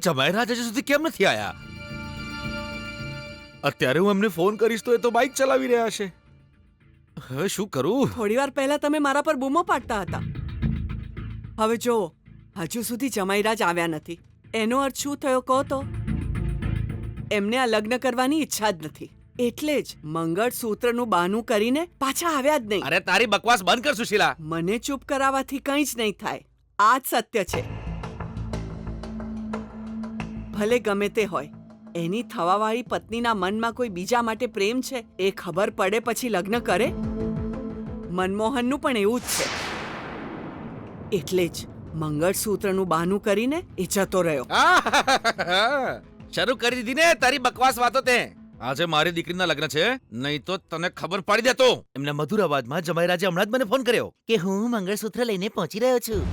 જમાઈરાજ હજી સુધી કેમ નથી આયા? અત્યારે હું એમને ફોન કરીશ તો એ તો બાઇક ચલાવી રહ્યા છે. હવે શું કરું? થોડીવાર પહેલા તમે મારા પર બૂમો પાડતા હતા. હવે જુઓ, હજુ સુધી જમાઈરાજ આવ્યા નથી. એનો અર્થ શું થયો કહો તો? એમને આ લગ્ન કરવાની ઈચ્છા જ નથી. એટલે જ મંગળસૂત્રનું બહાનું કરીને પાછા આવ્યા જ નહીં. અરે તારી બકવાસ બંધ કર સુશીલા. મને ચૂપ કરાવવાથી કંઈ જ નહીં થાય. આ જ સત્ય છે. ભલે ગમે તે હોય, એની થવાવાળી પત્નીના મનમાં કોઈ બીજા માટે પ્રેમ છે એ ખબર પડે પછી લગ્ન કરે? મનમોહનનું પણ એવું જ છે. એટલે જ મંગળસૂત્રનું બહાનું કરીને એ જતો રહ્યો. શરૂ કરી દીધી ને તારી બકવાસ વાતો તે. આજે મારી દીકરીના લગ્ન છે, નહીં તો તને ખબર પાડી દેતો. એમના મધુર અવાજમાં જમાઈરાજે હમણાં જ મને ફોન કર્યો કે હું મંગળસૂત્ર લઈને પહોંચી રહ્યો છું.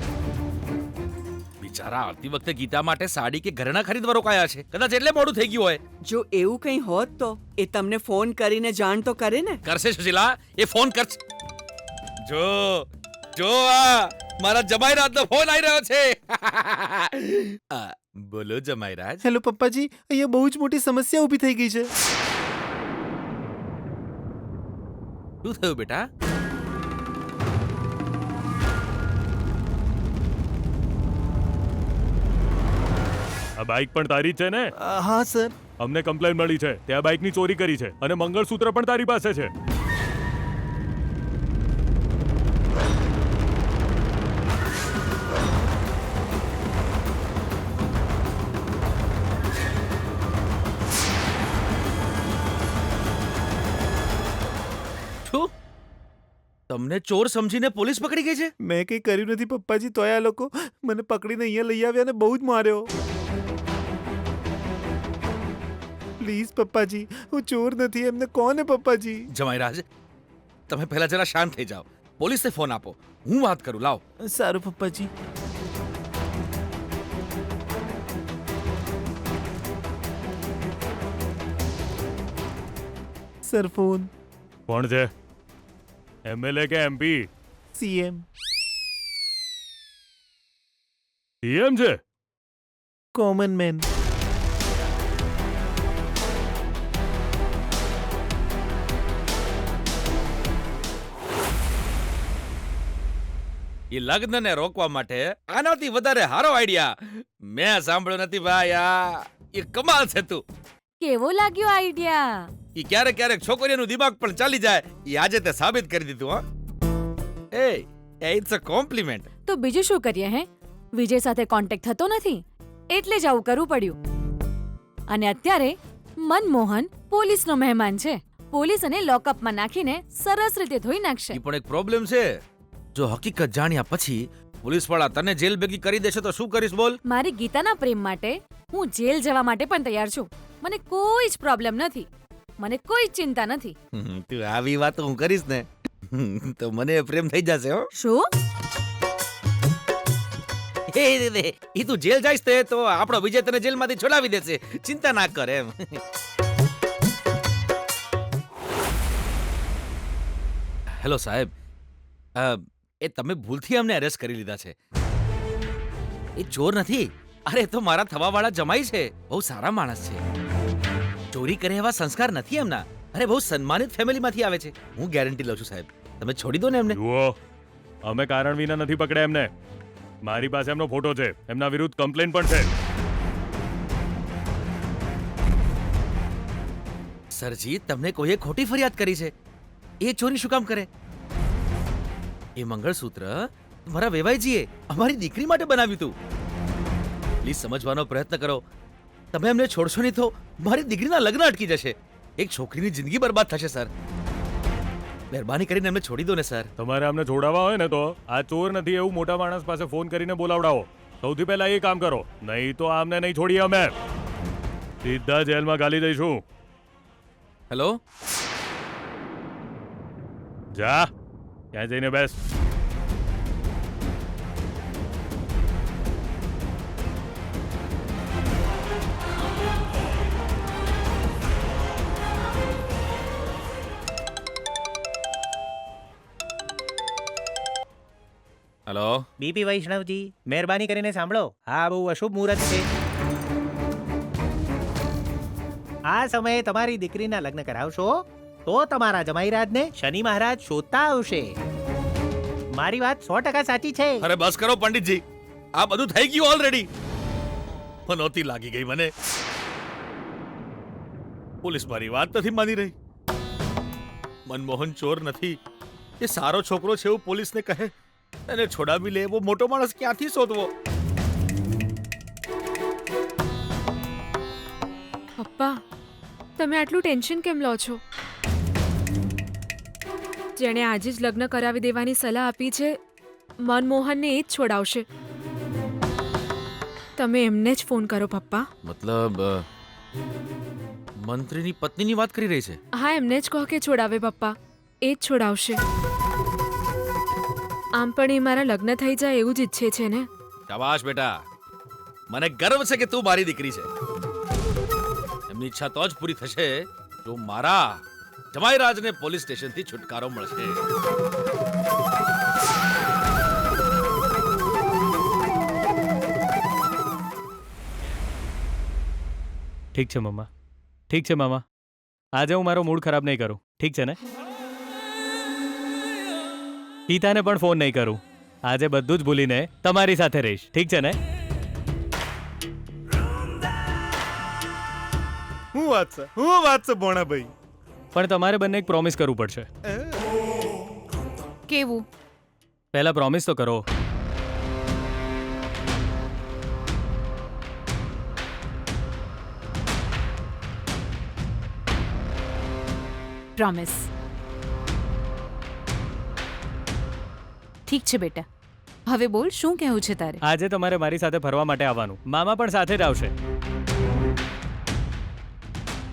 બિચારા આવતી વખતે ગીતા માટે સાડી કે ઘરેણા ખરીદવા રોકાયા છે. કદાચ એટલે મોડું થઈ ગયું હોય. જો એવું કંઈ હોત તો એ તમને ફોન કરીને જાણ તો કરે ને. કરશે સુશીલા, એ ફોન કરશે. જો જો આ મારા જમાઈરાજનો ફોન આવી રહ્યો છે. બોલો જમાઈરાજ. હેલો પપ્પાજી, અહીંયા બહુ જ મોટી સમસ્યા ઊભી થઈ ગઈ છે. શું થયું બેટા? આ બાઇક પણ તારી જ છે ને? હા સર. અમને કમ્પ્લેન મળી છે તે આ બાઇકની ચોરી કરી છે અને મંગળસૂત્ર પણ તારી પાસે છે. શું? તમને ચોર સમજીને પોલીસ પકડી ગઈ છે? મેં કંઈ કર્યું નથી પપ્પાજી, તોય આ લોકો મને પકડીને અહીંયા લઈ આવ્યા ને બહુ જ માર્યો. પ્લીઝ પપ્પાજી, હું ચોર નથી, એમને કોને પપ્પાજી? જમાઈરાજ, તમે પહેલા જરા શાંત થઈ જાઓ. પોલીસને ફોન આપો, હું વાત કરું. લાવ. સારું પપ્પાજી. Sir phone. કોણ છે? એમએલએ કે એમપી? સીએમ. સીએમ છે? Common man. એ લગ્નને રોકવા માટે આનાથી વધારે હારો આઈડિયા મેં સાંભળ્યો નથી ભાઈ. આ એ કમાલ છે તું. કેવો લાગ્યો આઈડિયા? એ ક્યારેક ક્યારેક છોકરીઓનું દિમાગ પણ ચાલી જાય. એ આજે તે સાબિત કરી દીધું. હા, ઇટ્સ અ કોમ્પ્લિમેન્ટ. તો બીજું શું કરીએ? હે, વિજય સાથે કોન્ટેક્ટ થતો નથી એટલે જ આવું કરવું પડ્યું. અને અત્યારે મનમોહન પોલીસનો મહેમાન છે. પોલીસ અને લોકઅપમાં નાખીને સરસ રીતે ધોઈ નાખશે. એ પણ એક પ્રોબ્લેમ છે. જો હકીકત જાણ્યા પછી પોલીસવાળા તને જેલ ભેગી કરી દેશે તો શું કરીશ બોલ? મારી ગીતાના પ્રેમ માટે હું જેલ જવા માટે પણ તૈયાર છું. મને કોઈ જ પ્રોબ્લેમ નથી. મને કોઈ ચિંતા નથી. તું આવી વાતો હું કરીશ ને તો મને પ્રેમ થઈ જશે. હો શું? એ તું જેલ જઈશ તે તો આપણો વિજય તને જેલમાંથી છોડાવી દેશે. ચિંતા ના કર એમ. હેલો સાહેબ, એ તમે ભૂલથી અમને અરેસ્ટ કરી લીધા છે. એ ચોર નથી. અરે એ તો મારા થવાવાળા જમાઈ છે. બહુ સારા માણસ છે. ચોરી કરે એવા સંસ્કાર નથી એમના. અરે બહુ સન્માનિત ફેમિલીમાંથી આવે છે. હું ગેરંટી લઉં છું સાહેબ, તમે છોડી દો ને એમને. જુઓ, અમે કારણ વિના નથી પકડ્યા એમને. મારી પાસે એમનો ફોટો છે. એમના વિરુદ્ધ કમ્પ્લેન પણ છે. સરજી, તમને કોઈએ ખોટી ફરિયાદ કરી છે. એ ચોરી શું કામ કરે? એ મંગળસૂત્ર મારા વેવાઈજીએ અમારી દીકરી માટે બનાવ્યું હતું. પ્લીઝ સમજવાનો પ્રયત્ન કરો. તમે એમને છોડશો નહીં તો મારી દીકરીના લગ્ન અટકી જશે. એક છોકરીની જિંદગી બરબાદ થશે સર. મહેરબાની કરીને એમને છોડી દો ને સર. તમારે અમને છોડાવવા હોય ને તો આ ચોર નથી એવું મોટા માણસ પાસે ફોન કરીને બોલાવડાવો. સૌથી પહેલા એ કામ કરો, નહીં તો આમને નહીં છોડીએ અમે. સીધા જેલમાં ગાલી દઈશું. હેલો, જા ત્યાં જઈને બેસ. હેલો. બીપી વૈષ્ણવજી, મહેરબાની કરીને સાંભળો. હા, બહુ અશુભ મુહૂર્ત છે. આ સમયે તમારી દીકરીના લગ્ન કરાવશો તો તમારા જમાઈરાજને શનિ મહારાજ શોધતા આવશે. મારી વાત 100% સાચી છે. અરે બસ કરો પંડિતજી, આ બધું થઈ ગયું ઓલરેડી. પનોતી લાગી ગઈ મને. પોલીસ મારી વાત નથી માની રહી. મનમોહન ચોર નથી, એ સારો છોકરો છે એવું પોલીસને કહે. એને છોડાવી લે એવો મોટો માણસ ક્યાંથી શોધવો? પપ્પા, તમે આટલું ટેન્શન કેમ લો છો? જેણે આજે જ લગ્ન કરાવી દેવાની સલાહ આપી છે, મનમોહનને એ જ છોડાવશે. તમે એમને જ ફોન કરો પપ્પા. મતલબ મંત્રીની પત્નીની વાત કરી રહી છે? હા, એમને જ કહો કે છોડાવે પપ્પા. એ જ છોડાવશે. આમ પણ એ મારા લગ્ન થઈ જાય એવું જ ઈચ્છે છે ને. શાબાશ બેટા, મને ગર્વ છે કે તું મારી દીકરી છે. એમની ઈચ્છા તો જ પૂરી થશે જો મારા જમાઈરાજને પોલીસ સ્ટેશનથી છુટકારો મળશે. ઠીક છે મમ્મા, ઠીક છે મામા. આજે હું મારો મૂડ ખરાબ નહીં કરું, ઠીક છે ને? ગીતાને પણ ફોન નહીં કરું. આજે બધું જ ભૂલીને તમારી સાથે રહીશ, ઠીક છે ને? હું વાત છે ભોણાભાઈ. પણ તમારે બંને એક પ્રોમિસ કરવું પડશે. કેવું? પહેલા પ્રોમિસ તો કરો. પ્રોમિસ. ઠીક છે બેટા, હવે બોલ શું કહેવું છે તારે? આજે તમારે મારી સાથે ફરવા માટે આવવાનું. મામા પણ સાથે જ આવશે.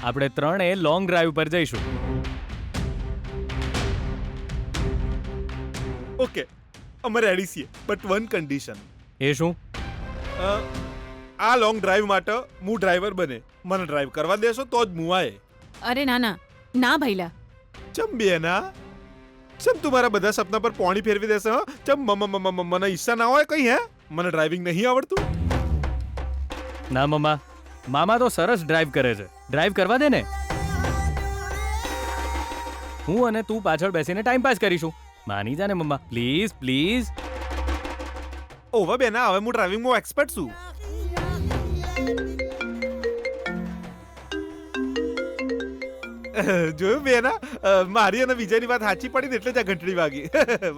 આપણે ત્રણે લોંગ ડ્રાઈવ પર જઈશું. ઓકે, અમે રેડી છીએ, બટ વન કન્ડિશન. એ શું? આ લોંગ ડ્રાઈવ માટે હું ડ્રાઈવર બને. મને ડ્રાઈવ કરવા દેશો તો જ હું આયે. અરે ના ના ના ભૈલા, ચમ બેના, ચમ તું મારા બધા સપના પર પાણી ફેરવી દેશે? હા, ચમ મને ઈચ્છા ના હોય કઈ? હે, મને ડ્રાઇવિંગ નહીં આવડતું. ના મમ્મા, મામા તો સરસ ડ્રાઈવ કરે છે. ડ્રાઈવ કરવા દે ને. હું અને તું પાછળ બેસીને ટાઈમ પાસ કરીશું. માની જા ને મમ્મા, પ્લીઝ પ્લીઝ. ઓવા બેના, હવે હું ડ્રાઇવિંગમાં એક્સપર્ટ છું. જોયું બેના, મારી અને વિજયની વાત સાચી પડી ને એટલે જ આ ઘંટડી વાગી.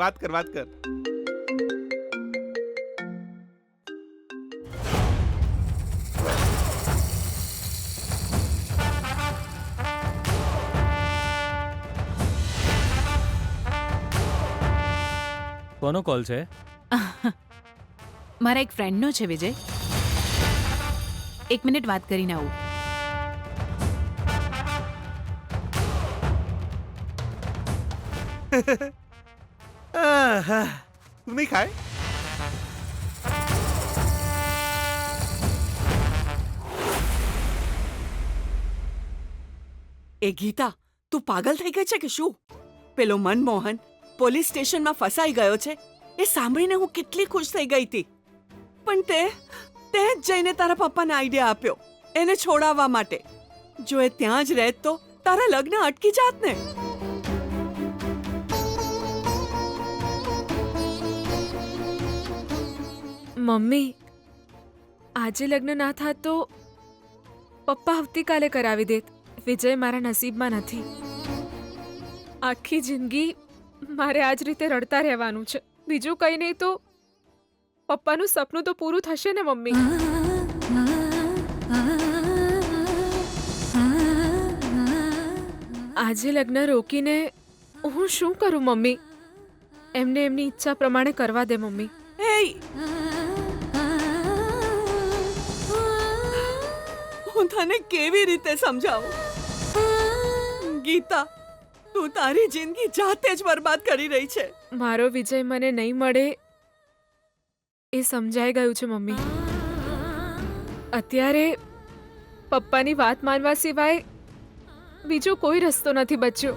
વાત કર. કોનો કોલ છે? મારા એક ફ્રેન્ડનો છે વિજય. 1 મિનિટ વાત કરીને આવું. તું નહીં ખાય? એ ગીતા, તું પાગલ થઈ ગઈ છે કે શું? પેલો મનમોહન પોલીસ સ્ટેશનમાં ફસાઈ ગયો છે એ સાંભળીને હું કેટલી ખુશ થઈ ગઈ હતી. પણ તે જ જઈને તારા પપ્પાને આઈડિયા આપ્યો એને છોડાવવા માટે. જો એ ત્યાં જ રહેત તો તારા લગ્ન અટકી જાત ને. મમ્મી, આજે લગ્ન ના થાત તો પપ્પા આવતીકાલે કરાવી દેત. વિજય મારા નસીબમાં નથી. આખી જિંદગી મારે આ જ રીતે રડતા રહેવાનું છે. બીજું કંઈ નહીં તો પપ્પાનું સપનું તો પૂરું થશે ને મમ્મી. આજે લગ્ન રોકીને હું શું કરું મમ્મી? એમને એમની ઈચ્છા પ્રમાણે કરવા દે મમ્મી. હું તને કેવી રીતે સમજાવું? ગીતા, તું તારી જિંદગી જાતે જ બરબાદ કરી રહી છે. મારો વિજય મને નહીં મળે એ સમજાઈ ગયું છે મમ્મી. અત્યારે પપ્પાની વાત માનવા સિવાય બીજો કોઈ રસ્તો નથી બચ્યો.